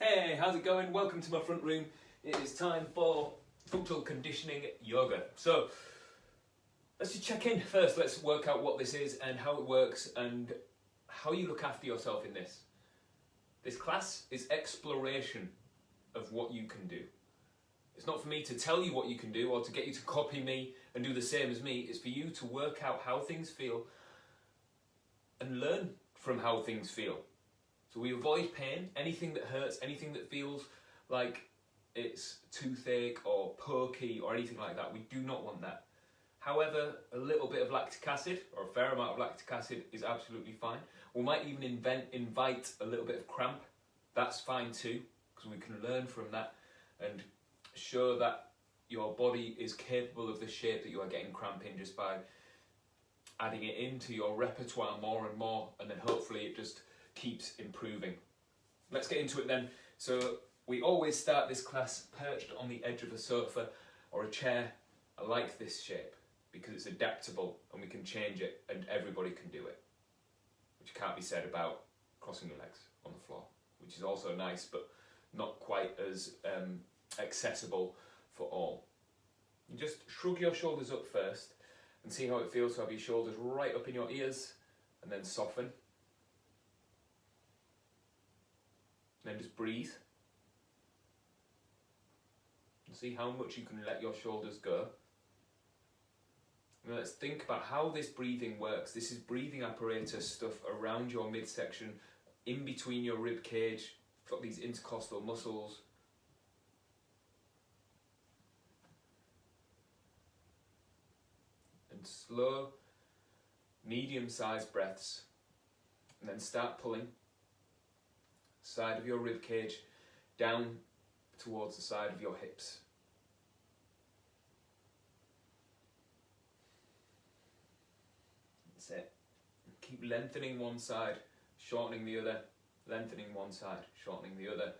Hey, how's it going? Welcome to my front room. It is time for functional conditioning yoga. So, let's just check in first. Let's work out what this is and how it works and how you look after yourself in this. This class is exploration of what you can do. It's not for me to tell you what you can do or to get you to copy me and do the same as me. It's for you to work out how things feel and learn from how things feel. So we avoid pain, anything that hurts, anything that feels like it's toothache or pokey or anything like that. We do not want that. However, a little bit of lactic acid or a fair amount of lactic acid is absolutely fine. We might even invite a little bit of cramp. That's fine too, because we can learn from that and show that your body is capable of the shape that you are getting cramp in just by adding it into your repertoire more and more, and then hopefully it just keeps improving. Let's get into it then. So we always start this class perched on the edge of a sofa or a chair. I like this shape because it's adaptable and we can change it and everybody can do it, which can't be said about crossing your legs on the floor, which is also nice but not quite as accessible for all. You just shrug your shoulders up first and see how it feels to have your shoulders right up in your ears, and then soften. And then just breathe. And see how much you can let your shoulders go. Now let's think about how this breathing works. This is breathing apparatus stuff around your midsection, in between your rib cage. You've got these intercostal muscles. And slow, medium-sized breaths. And then start pulling side of your rib cage down towards the side of your hips. That's it. Keep lengthening one side, shortening the other, lengthening one side, shortening the other,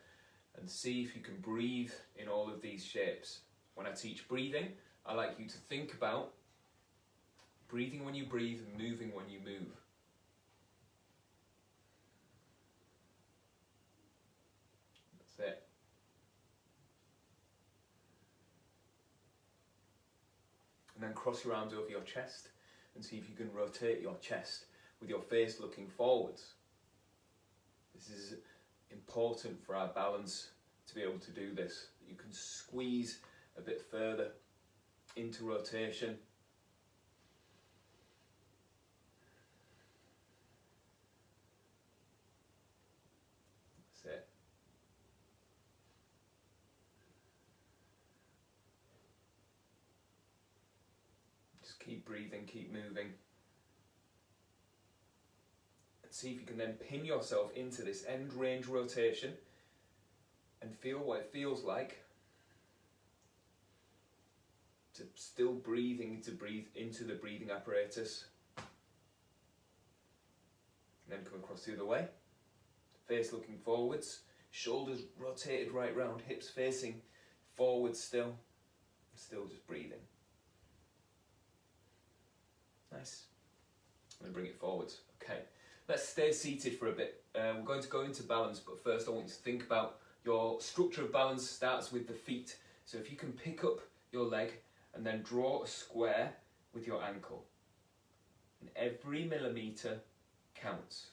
and see if you can breathe in all of these shapes. When I teach breathing, I like you to think about breathing when you breathe and moving when you move. That's it. And then cross your arms over your chest and see if you can rotate your chest with your face looking forwards. This is important for our balance to be able to do this. You can squeeze a bit further into rotation. That's it. Just keep breathing, keep moving. And see if you can then pin yourself into this end range rotation and feel what it feels like to still breathing, to breathe into the breathing apparatus. And then come across the other way. Face looking forwards, shoulders rotated right round, hips facing forward still just breathing. Nice. I'm going to bring it forwards. Okay, let's stay seated for a bit. We're going to go into balance, but first I want you to think about your structure of balance starts with the feet. So if you can pick up your leg and then draw a square with your ankle. And every millimetre counts.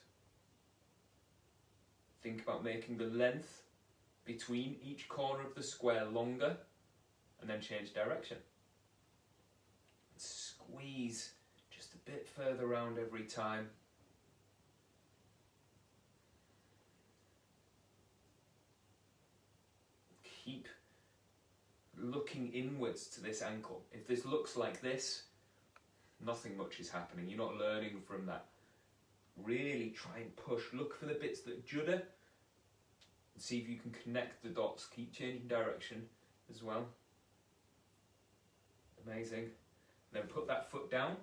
Think about making the length between each corner of the square longer and then change direction. Squeeze just a bit further round every time. Keep looking inwards to this ankle. If this looks like this, nothing much is happening. You're not learning from that. Really try and push. Look for the bits that judder and see if you can connect the dots. Keep changing direction as well. Amazing. Then put that foot down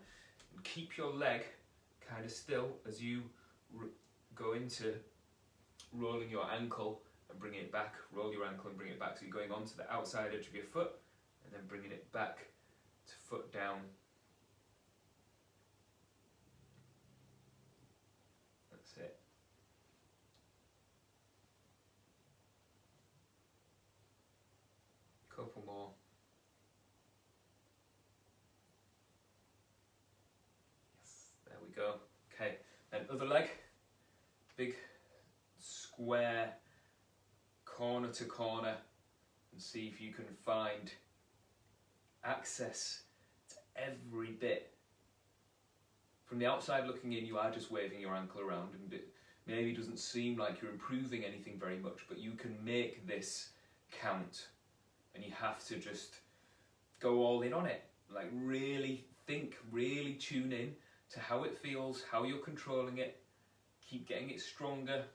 and keep your leg kind of still as you go into rolling your ankle and bringing it back. Roll your ankle and bring it back. So you're going onto the outside edge of your foot and then bringing it back to foot down. That's it. other leg, big square corner to corner, and see if you can find access to every bit. From the outside looking in, you are just waving your ankle around, and it maybe doesn't seem like you're improving anything very much, but you can make this count, and you have to just go all in on it. Like really think, really tune in to how it feels, how you're controlling it, keep getting it stronger.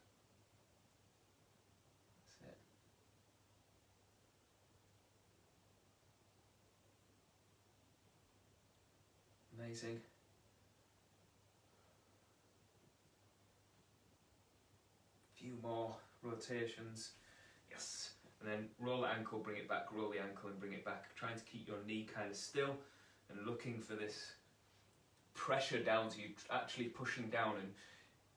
That's it. Amazing. Few more rotations. Yes. And then roll the ankle, bring it back, roll the ankle and bring it back. Trying to keep your knee kind of still and looking for this pressure down to you, actually pushing down, and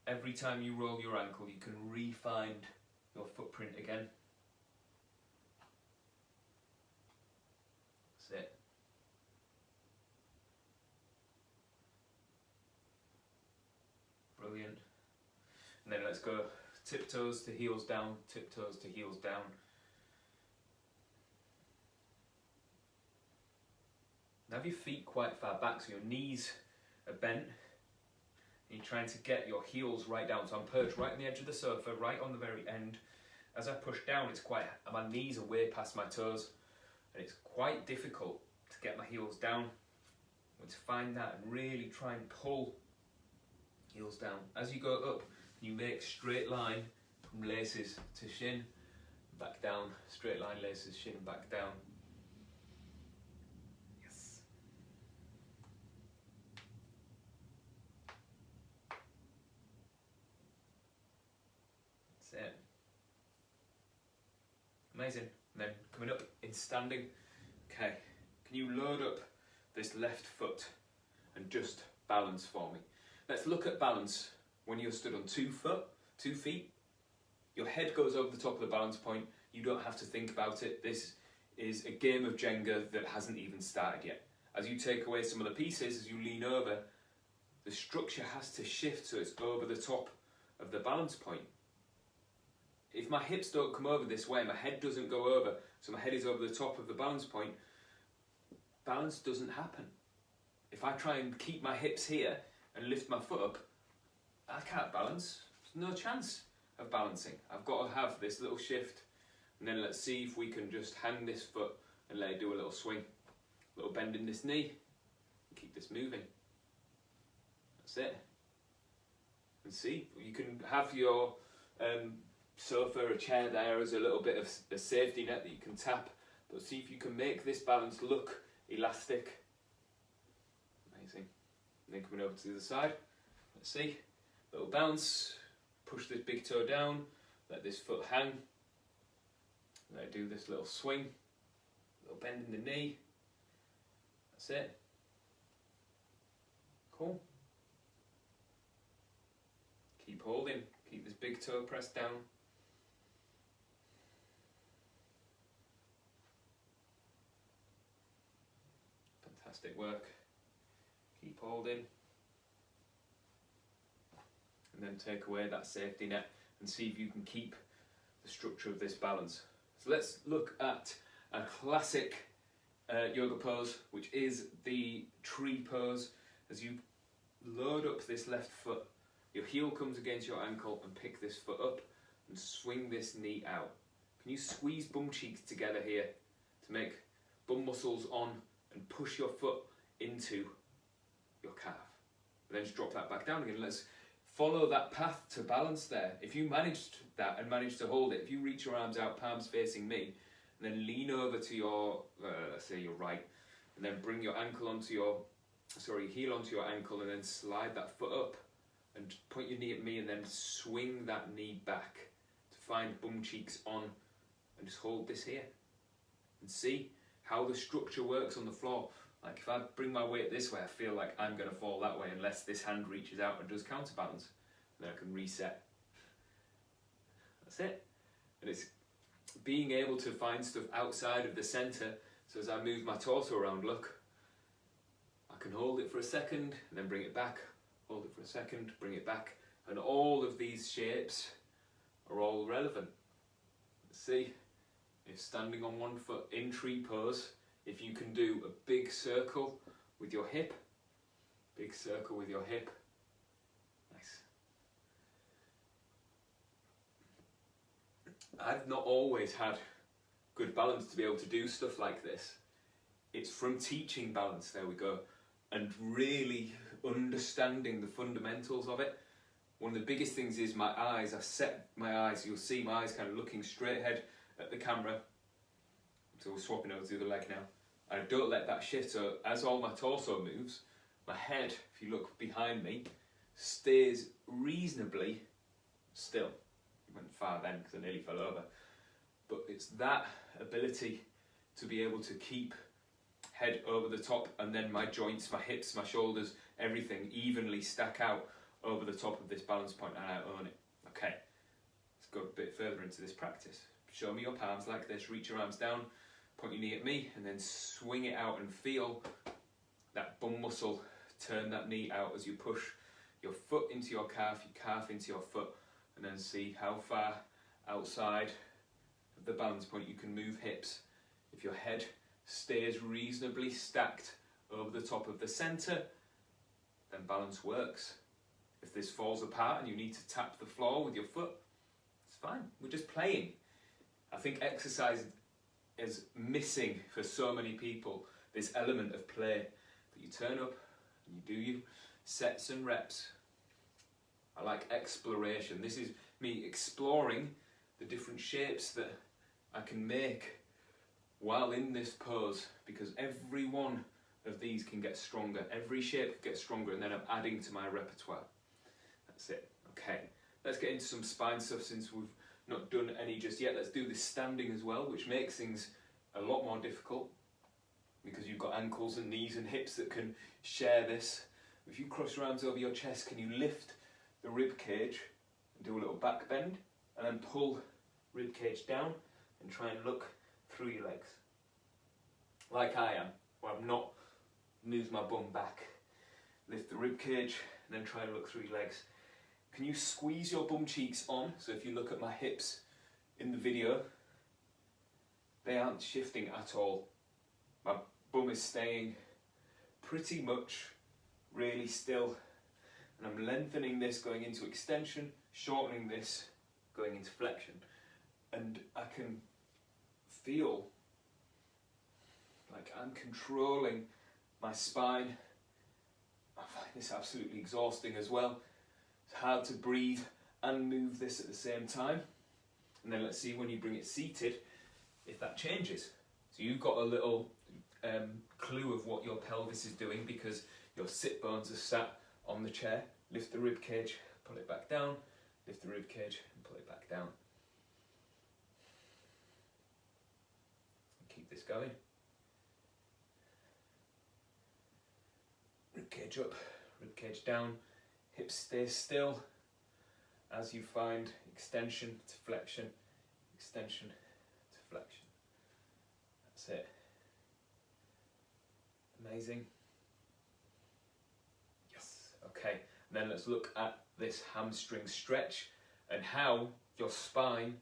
every time you roll your ankle you can re-find your footprint again. That's it. Brilliant. And then let's go tiptoes to heels down, tiptoes to heels down. Now have your feet quite far back so your knees are bent. And you're trying to get your heels right down. So I'm perched right on the edge of the sofa, right on the very end. As I push down, my knees are way past my toes, and it's quite difficult to get my heels down. And to find that and really try and pull heels down. As you go up, you make straight line from laces to shin, back down, straight line, laces, shin, back down. Yes. That's it. Amazing. And then coming up in standing. Okay, can you load up this left foot and just balance for me? Let's look at balance when you're stood on 2 feet. Your head goes over the top of the balance point. You don't have to think about it. This is a game of Jenga that hasn't even started yet. As you take away some of the pieces, as you lean over, the structure has to shift so it's over the top of the balance point. If my hips don't come over this way, my head doesn't go over, so my head is over the top of the balance point, balance doesn't happen. If I try and keep my hips here and lift my foot up, I can't balance. There's no chance of balancing. I've got to have this little shift, and then let's see if we can just hang this foot and let it do a little swing. A little bend in this knee, and keep this moving. That's it. And see, you can have your sofa or a chair there as a little bit of a safety net that you can tap, but see if you can make this balance look elastic. Amazing. And then coming over to the other side, let's see, little bounce, push this big toe down, let this foot hang, let it do this little swing, little bend in the knee. That's it. Cool. Keep holding, keep this big toe pressed down. Fantastic work. Keep holding. And then take away that safety net and see if you can keep the structure of this balance. So let's look at a classic yoga pose, which is the tree pose. As you load up this left foot, your heel comes against your ankle, and pick this foot up and swing this knee out. Can you squeeze bum cheeks together here to make bum muscles on and push your foot into your calf? And then just drop that back down again. Let's follow that path to balance there. If you managed that and managed to hold it, if you reach your arms out, palms facing me, and then lean over to your, let's say your right, and then bring your ankle onto your, heel onto your ankle, and then slide that foot up, and point your knee at me, and then swing that knee back to find bum cheeks on, and just hold this here. And see how the structure works on the floor. Like if I bring my weight this way, I feel like I'm going to fall that way unless this hand reaches out and does counterbalance. And then I can reset. That's it. And it's being able to find stuff outside of the centre. So as I move my torso around, look, I can hold it for a second and then bring it back. Hold it for a second, bring it back. And all of these shapes are all relevant. See, if standing on one foot in tree pose, if you can do a big circle with your hip, big circle with your hip, nice. I've not always had good balance to be able to do stuff like this. It's from teaching balance, there we go, and really understanding the fundamentals of it. One of the biggest things is my eyes. I set my eyes, you'll see my eyes kind of looking straight ahead at the camera. So we're swapping over to the other leg now. I don't let that shift, so as all my torso moves, my head, if you look behind me, stays reasonably still. I went far then because I nearly fell over. But it's that ability to be able to keep head over the top, and then my joints, my hips, my shoulders, everything evenly stack out over the top of this balance point, and I own it. Okay, let's go a bit further into this practice. Show me your palms like this, reach your arms down, point your knee at me, and then swing it out and feel that bum muscle. Turn that knee out as you push your foot into your calf into your foot, and then see how far outside of the balance point you can move hips. If your head stays reasonably stacked over the top of the centre, then balance works. If this falls apart and you need to tap the floor with your foot, it's fine. We're just playing. I think exercise is missing for so many people, this element of play, that you turn up and you do your sets and reps. I like exploration. This is me exploring the different shapes that I can make while in this pose, because every one of these can get stronger. Every shape can get stronger, and then I'm adding to my repertoire. That's it. Okay, let's get into some spine stuff since we've not done any just yet. Let's do this standing as well, which makes things a lot more difficult because you've got ankles and knees and hips that can share this. If you cross your arms over your chest, can you lift the rib cage and do a little back bend, and then pull rib cage down and try and look through your legs like I am, where I've not moved my bum back. Lift the rib cage and then try and look through your legs. Can you squeeze your bum cheeks on? So if you look at my hips in the video, they aren't shifting at all. My bum is staying pretty much really still, and I'm lengthening this going into extension, shortening this going into flexion, and I can feel like I'm controlling my spine. I find this absolutely exhausting as well. It's hard to breathe and move this at the same time. And then let's see when you bring it seated if that changes. So you've got a little clue of what your pelvis is doing because your sit bones are sat on the chair. Lift the rib cage, pull it back down. Lift the rib cage and pull it back down. And keep this going. Rib cage up, rib cage down, hips stay still as you find extension to flexion, extension to flexion. That's it. Amazing. Yes. Okay, and then let's look at this hamstring stretch and how your spine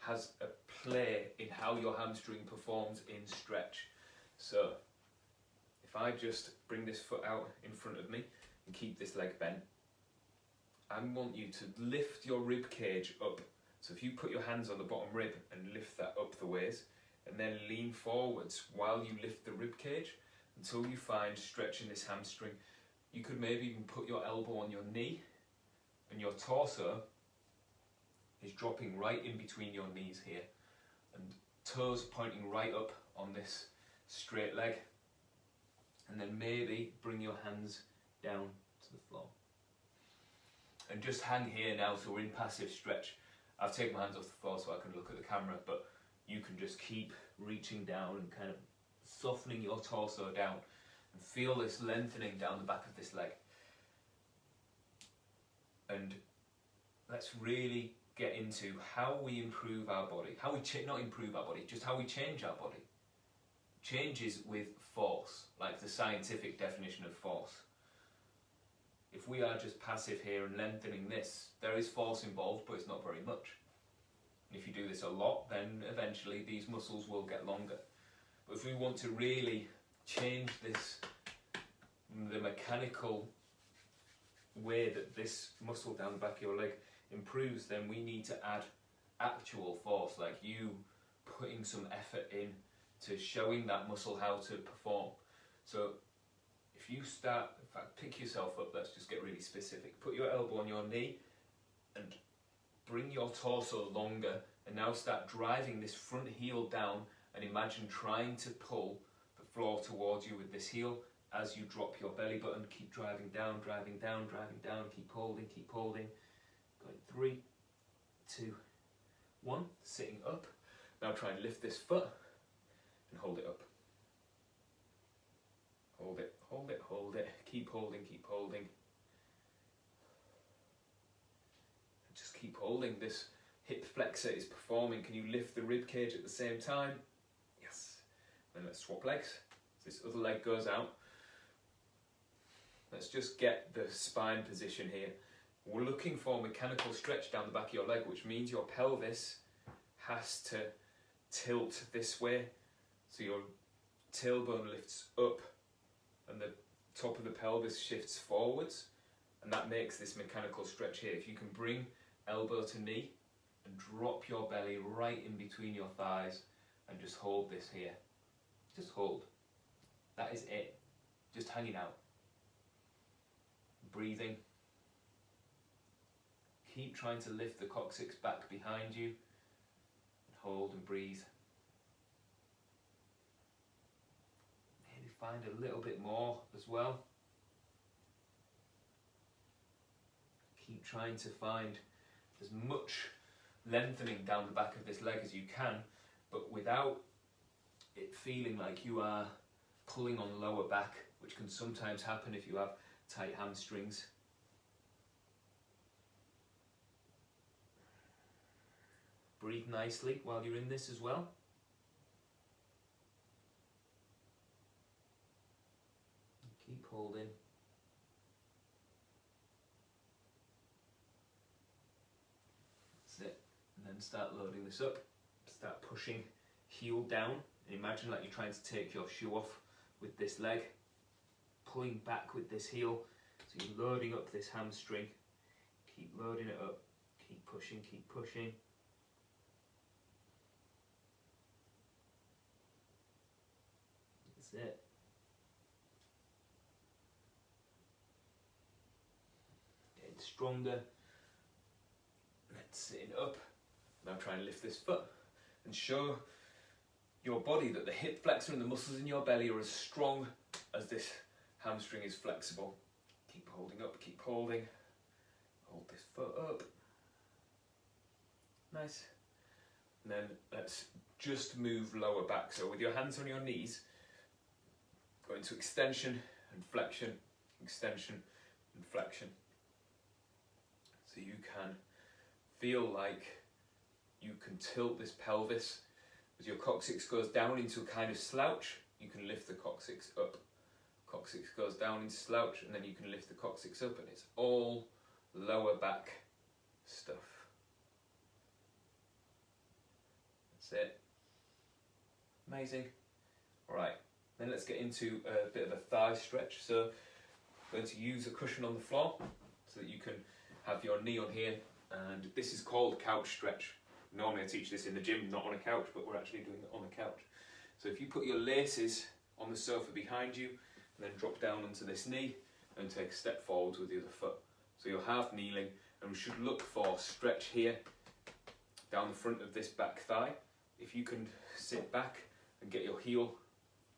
has a play in how your hamstring performs in stretch. So if I just bring this foot out in front of me and keep this leg bent, I want you to lift your rib cage up. So if you put your hands on the bottom rib and lift that up the ways, and then lean forwards while you lift the rib cage until you find stretch in this hamstring. You could maybe even put your elbow on your knee, and your torso is dropping right in between your knees here, and toes pointing right up on this straight leg. And then maybe bring your hands down to the floor. And just hang here now, so we're in passive stretch. I've taken my hands off the floor so I can look at the camera, but you can just keep reaching down and kind of softening your torso down and feel this lengthening down the back of this leg. And let's really get into how we improve our body, how we not improve our body, just how we change our body. Changes with force, like the scientific definition of force. If we are just passive here and lengthening this, there is force involved, but it's not very much. And if you do this a lot, then eventually these muscles will get longer. But if we want to really change this, the mechanical way that this muscle down the back of your leg improves, then we need to add actual force, like you putting some effort in to showing that muscle how to perform. So if you start, in fact, pick yourself up, let's just get really specific. Put your elbow on your knee and bring your torso longer, and now start driving this front heel down, and imagine trying to pull the floor towards you with this heel as you drop your belly button. Keep driving down, driving down, driving down, keep holding, keep holding. Going 3, 2, 1, sitting up. Now try and lift this foot and hold it up. Hold it, hold it, hold it. Keep holding, keep holding. Just keep holding. This hip flexor is performing. Can you lift the rib cage at the same time? Yes. Then let's swap legs. This other leg goes out. Let's just get the spine position here. We're looking for mechanical stretch down the back of your leg, which means your pelvis has to tilt this way. So your tailbone lifts up and the top of the pelvis shifts forwards, and that makes this mechanical stretch here. If you can bring elbow to knee and drop your belly right in between your thighs and just hold this here. Just hold. That is it. Just hanging out. Breathing. Keep trying to lift the coccyx back behind you. And hold and breathe. Maybe find a little bit more as well. Keep trying to find as much lengthening down the back of this leg as you can, but without it feeling like you are pulling on the lower back, which can sometimes happen if you have tight hamstrings. Breathe nicely while you're in this as well. Keep holding. That's it. And then start loading this up. Start pushing heel down. And imagine like you're trying to take your shoe off with this leg. Pulling back with this heel. So you're loading up this hamstring. Keep loading it up. Keep pushing, keep pushing. That's it. Getting stronger. Let's sit up. Now try and lift this foot and show your body that the hip flexor and the muscles in your belly are as strong as this hamstring is flexible. Keep holding up, keep holding. Hold this foot up. Nice. And then let's just move lower back. So with your hands on your knees, go into extension and flexion, extension and flexion. So you can feel like you can tilt this pelvis. As your coccyx goes down into a kind of slouch, you can lift the coccyx up. Coccyx goes down into slouch, and then you can lift the coccyx up, and it's all lower back stuff. That's it. Amazing. Alright, then let's get into a bit of a thigh stretch. So I'm going to use a cushion on the floor so that you can have your knee on here, and this is called couch stretch. Normally I teach this in the gym, not on a couch, but we're actually doing it on a couch. So if you put your laces on the sofa behind you, and then drop down onto this knee, and take a step forwards with the other foot. So you're half kneeling, and we should look for stretch here, down the front of this back thigh. If you can sit back and get your heel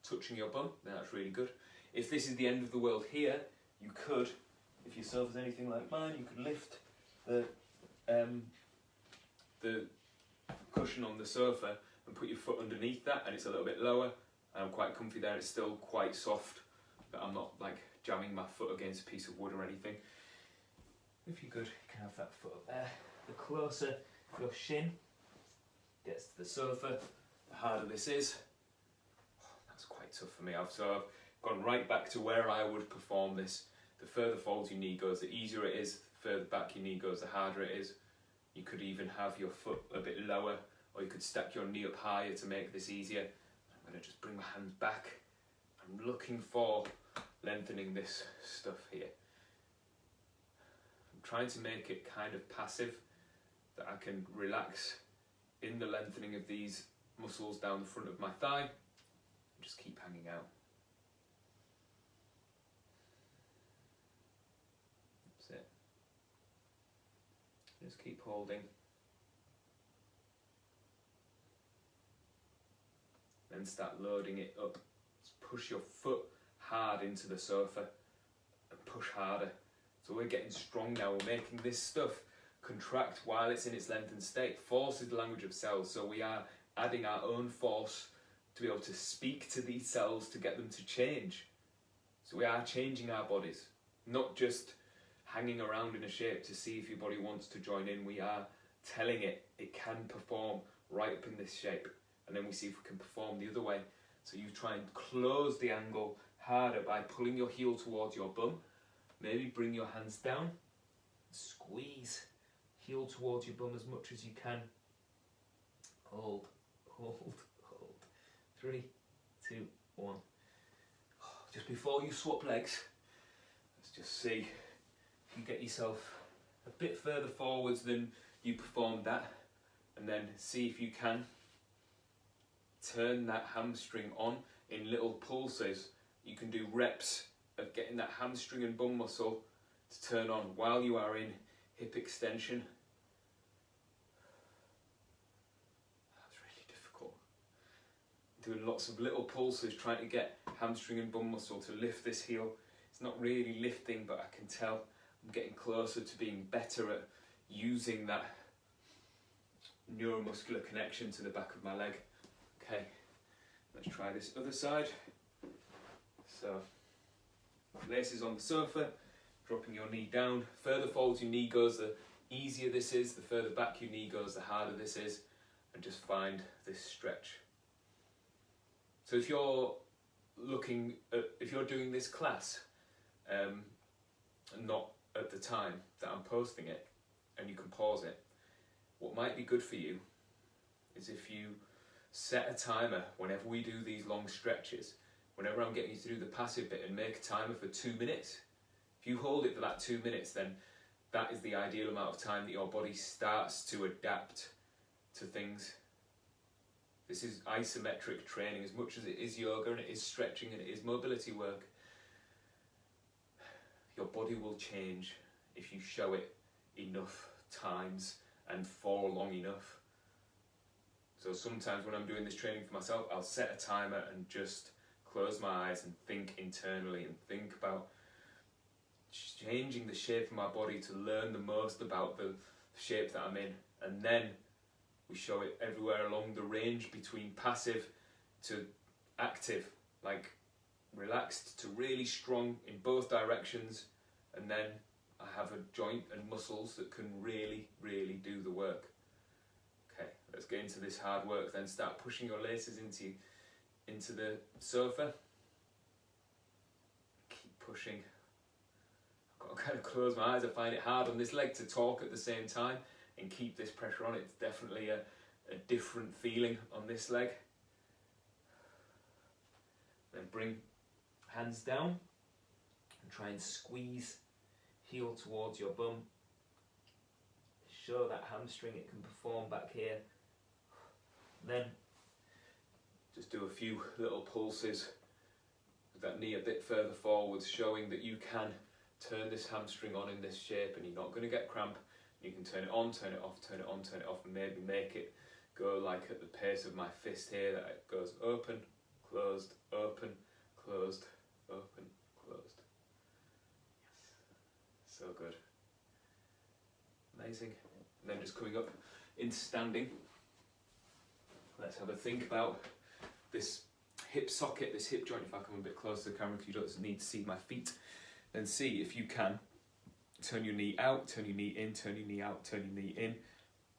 touching your bum, then that's really good. If this is the end of the world here, you could, if your sofa's anything like mine, you could lift the cushion on the sofa and put your foot underneath that, and it's a little bit lower. I'm quite comfy there. It's still quite soft, but I'm not like jamming my foot against a piece of wood or anything. If you're good, you can have that foot up there. The closer your shin gets to the sofa, the harder this is. That's quite tough for me. So I've gone right back to where I would perform this The further forward your knee goes, the easier it is. The further back your knee goes, the harder it is. You could even have your foot a bit lower, or you could stack your knee up higher to make this easier. I'm going to just bring my hands back. I'm looking for lengthening this stuff here. I'm trying to make it kind of passive, that I can relax in the lengthening of these muscles down the front of my thigh and just keep hanging out. That's it. Just keep holding. Then start loading it up. Just push your foot hard into the sofa and push harder. So we're getting strong now. We're making this stuff contract while it's in its lengthened state. Force is the language of cells, so we are adding our own force to be able to speak to these cells to get them to change. So we are changing our bodies, not just hanging around in a shape to see if your body wants to join in. We are telling it can perform right up in this shape, and then we see if we can perform the other way. So you try and close the angle harder by pulling your heel towards your bum. Maybe bring your hands down, squeeze heel towards your bum as much as you can. Hold, hold, hold. 3, 2, 1. Just before you swap legs, let's just see if you get yourself a bit further forwards than you performed that, and then see if you can turn that hamstring on in little pulses. You can do reps of getting that hamstring and bum muscle to turn on while you are in hip extension. That's really difficult. Doing lots of little pulses trying to get hamstring and bum muscle to lift this heel. It's not really lifting, but I can tell I'm getting closer to being better at using that neuromuscular connection to the back of my leg. Okay, let's try this other side. So, laces on the sofa, dropping your knee down. Further forward your knee goes, the easier this is. The further back your knee goes, the harder this is. And just find this stretch. So if you're looking at, if you're doing this class, and not at the time that I'm posting it, and you can pause it, what might be good for you is if you set a timer whenever we do these long stretches. Whenever I'm getting you through the passive bit, and make a timer for 2 minutes. If you hold it for that 2 minutes, then that is the ideal amount of time that your body starts to adapt to things. This is isometric training as much as it is yoga, and it is stretching, and it is mobility work. Your body will change if you show it enough times and for long enough. So sometimes when I'm doing this training for myself, I'll set a timer and just close my eyes and think internally and think about changing the shape of my body to learn the most about the shape that I'm in. And then we show it everywhere along the range between passive to active, like relaxed to really strong in both directions. And then I have a joint and muscles that can really, really do the work. Okay, let's get into this hard work then. Start pushing your laces into the sofa. Keep pushing. I've got to kind of close my eyes. I find it hard on this leg to talk at the same time and keep this pressure on. It's definitely a different feeling on this leg. Then bring hands down and try and squeeze heel towards your bum. Show that hamstring it can perform back here. Then just do a few little pulses with that knee a bit further forwards, showing that you can turn this hamstring on in this shape and you're not going to get cramp. You can turn it on, turn it off, turn it on, turn it off, and maybe make it go like at the pace of my fist here, that it goes open, closed, open, closed, open, closed. Yes, so good. Amazing. And then just coming up into standing. Let's have a think about this hip socket, this hip joint. If I come a bit closer to the camera, because you don't need to see my feet, then see if you can turn your knee out, turn your knee in, turn your knee out, turn your knee in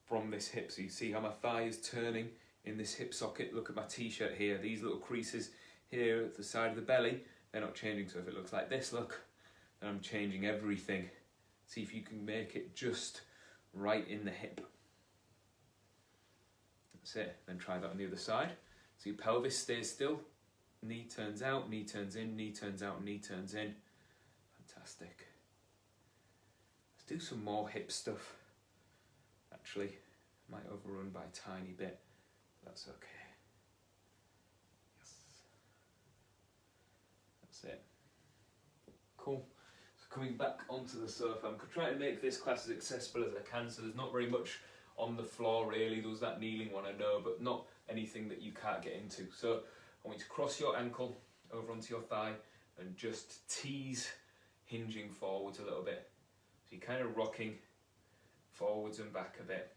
from this hip. So you see how my thigh is turning in this hip socket. Look at my t-shirt here. These little creases here at the side of the belly, they're not changing. So if it looks like this, look, and I'm changing everything. See if you can make it just right in the hip. That's it. Then try that on the other side. So your pelvis stays still. Knee turns out, knee turns in, knee turns out, knee turns in. Fantastic. Let's do some more hip stuff. Actually, might overrun by a tiny bit. That's okay. Yes. That's it. Cool. So coming back onto the sofa, I'm trying to make this class as accessible as I can, so there's not very much on the floor really. There was that kneeling one, I know, but not anything that you can't get into. So I want you to cross your ankle over onto your thigh and just tease hinging forwards a little bit. So you're kind of rocking forwards and back a bit.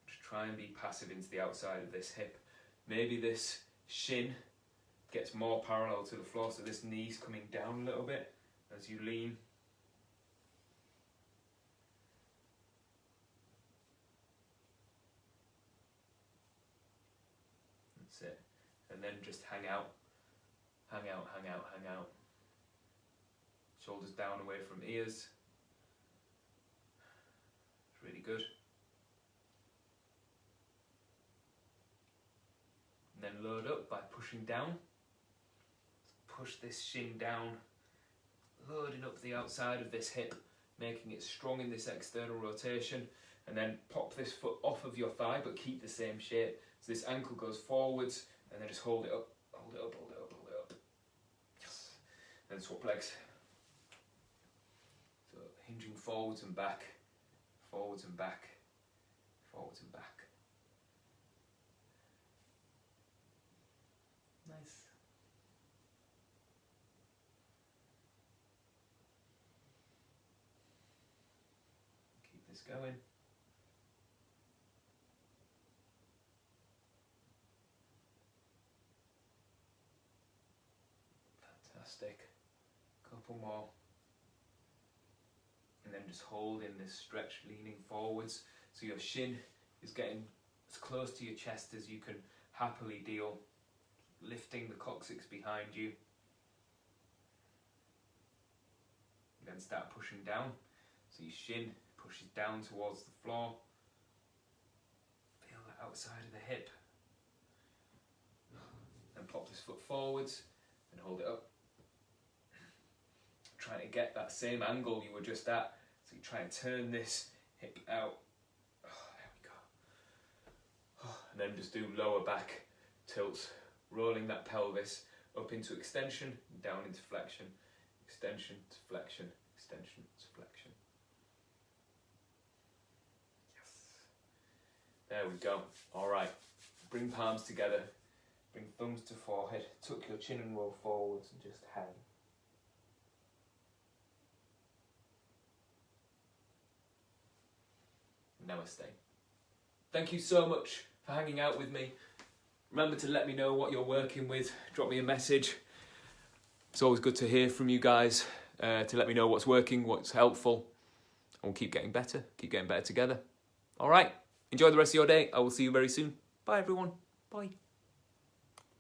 Just try and be passive into the outside of this hip. Maybe this shin gets more parallel to the floor, so this knee's coming down a little bit as you lean. That's it. And then just hang out, hang out, hang out, hang out. Shoulders down away from ears. It's really good. And then load up by pushing down. Push this shin down, loading up the outside of this hip, making it strong in this external rotation, and then pop this foot off of your thigh but keep the same shape. So this ankle goes forwards and then just hold it up, hold it up, hold it up, hold it up. Yes. Then swap legs. So hinging forwards and back, forwards and back, forwards and back. Nice. Keep this going. Fantastic. Couple more. And then just hold in this stretch, leaning forwards. So your shin is getting as close to your chest as you can happily deal. Lifting the coccyx behind you. And then start pushing down. So your shin pushes down towards the floor. Feel that outside of the hip. And pop this foot forwards and hold it up. Trying to get that same angle you were just at. So you try and turn this hip out. Oh, there we go. Oh, and then just do lower back tilts. Rolling that pelvis up into extension, down into flexion, extension to flexion, extension to flexion. Yes. There we go. All right. Bring palms together. Bring thumbs to forehead. Tuck your chin and roll forwards and just hang. Namaste. Thank you so much for hanging out with me. Remember to let me know what you're working with. Drop me a message. It's always good to hear from you guys, to let me know what's working, what's helpful. And we'll keep getting better together. All right. Enjoy the rest of your day. I will see you very soon. Bye, everyone. Bye.